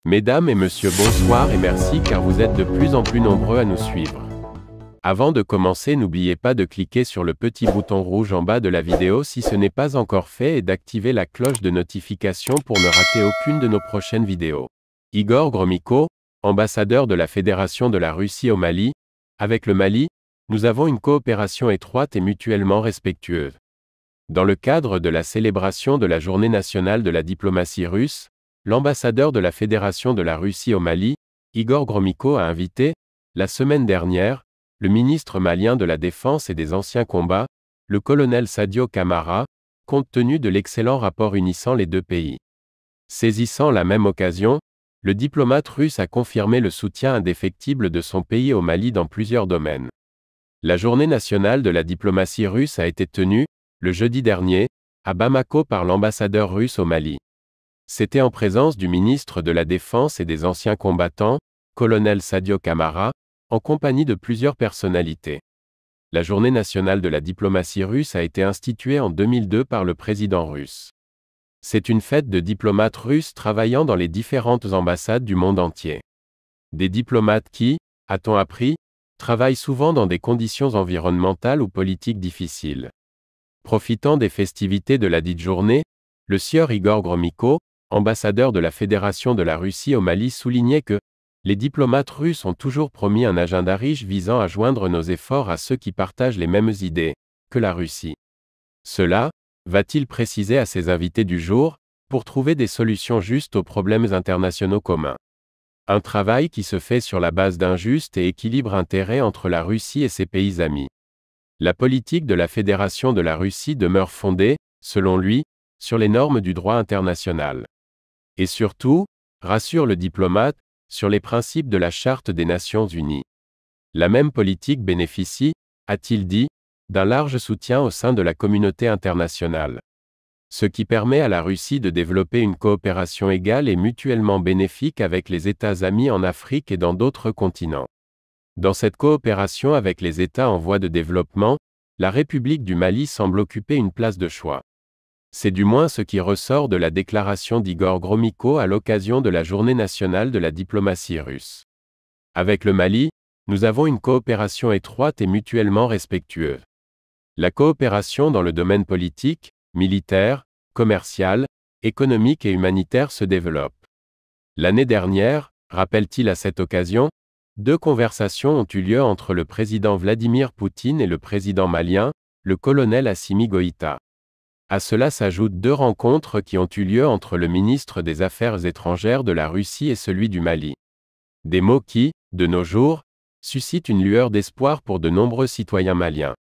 Mesdames et messieurs, bonsoir et merci car vous êtes de plus en plus nombreux à nous suivre. Avant de commencer, n'oubliez pas de cliquer sur le petit bouton rouge en bas de la vidéo si ce n'est pas encore fait et d'activer la cloche de notification pour ne rater aucune de nos prochaines vidéos. Igor Gromyko, ambassadeur de la Fédération de la Russie au Mali. Avec le Mali, nous avons une coopération étroite et mutuellement respectueuse. Dans le cadre de la célébration de la Journée nationale de la diplomatie russe, l'ambassadeur de la Fédération de la Russie au Mali, Igor Gromyko, a invité, la semaine dernière, le ministre malien de la Défense et des Anciens Combats, le colonel Sadio Camara, compte tenu de l'excellent rapport unissant les deux pays. Saisissant la même occasion, le diplomate russe a confirmé le soutien indéfectible de son pays au Mali dans plusieurs domaines. La Journée nationale de la diplomatie russe a été tenue, le jeudi dernier, à Bamako par l'ambassadeur russe au Mali. C'était en présence du ministre de la Défense et des Anciens Combattants, colonel Sadio Camara, en compagnie de plusieurs personnalités. La Journée nationale de la diplomatie russe a été instituée en 2002 par le président russe. C'est une fête de diplomates russes travaillant dans les différentes ambassades du monde entier. Des diplomates qui, a-t-on appris, travaillent souvent dans des conditions environnementales ou politiques difficiles. Profitant des festivités de la dite journée, le sieur Igor Gromyko, ambassadeur de la Fédération de la Russie au Mali, soulignait que les diplomates russes ont toujours promis un agenda riche visant à joindre nos efforts à ceux qui partagent les mêmes idées que la Russie. Cela, va-t-il préciser à ses invités du jour, pour trouver des solutions justes aux problèmes internationaux communs. Un travail qui se fait sur la base d'un juste et équilibre intérêt entre la Russie et ses pays amis. La politique de la Fédération de la Russie demeure fondée, selon lui, sur les normes du droit international. Et surtout, rassure le diplomate, sur les principes de la Charte des Nations Unies. La même politique bénéficie, a-t-il dit, d'un large soutien au sein de la communauté internationale. Ce qui permet à la Russie de développer une coopération égale et mutuellement bénéfique avec les États amis en Afrique et dans d'autres continents. Dans cette coopération avec les États en voie de développement, la République du Mali semble occuper une place de choix. C'est du moins ce qui ressort de la déclaration d'Igor Gromyko à l'occasion de la Journée nationale de la diplomatie russe. Avec le Mali, nous avons une coopération étroite et mutuellement respectueuse. La coopération dans le domaine politique, militaire, commercial, économique et humanitaire se développe. L'année dernière, rappelle-t-il à cette occasion, 2 conversations ont eu lieu entre le président Vladimir Poutine et le président malien, le colonel Assimi Goïta. À cela s'ajoutent 2 rencontres qui ont eu lieu entre le ministre des Affaires étrangères de la Russie et celui du Mali. Des mots qui, de nos jours, suscitent une lueur d'espoir pour de nombreux citoyens maliens.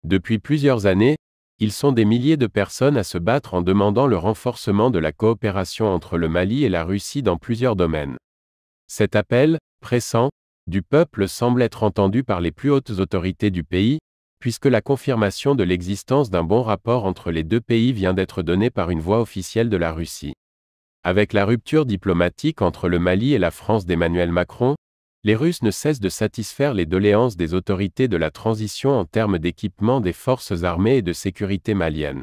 Depuis plusieurs années, ils sont des milliers de personnes à se battre en demandant le renforcement de la coopération entre le Mali et la Russie dans plusieurs domaines. Cet appel, pressant, du peuple semble être entendu par les plus hautes autorités du pays, puisque la confirmation de l'existence d'un bon rapport entre les deux pays vient d'être donnée par une voix officielle de la Russie. Avec la rupture diplomatique entre le Mali et la France d'Emmanuel Macron, les Russes ne cessent de satisfaire les doléances des autorités de la transition en termes d'équipement des forces armées et de sécurité maliennes.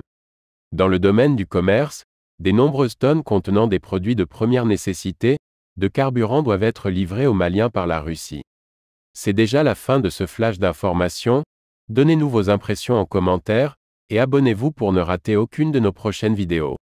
Dans le domaine du commerce, des nombreuses tonnes contenant des produits de première nécessité, de carburant doivent être livrées aux Maliens par la Russie. C'est déjà la fin de ce flash d'informations. Donnez-nous vos impressions en commentaire, et abonnez-vous pour ne rater aucune de nos prochaines vidéos.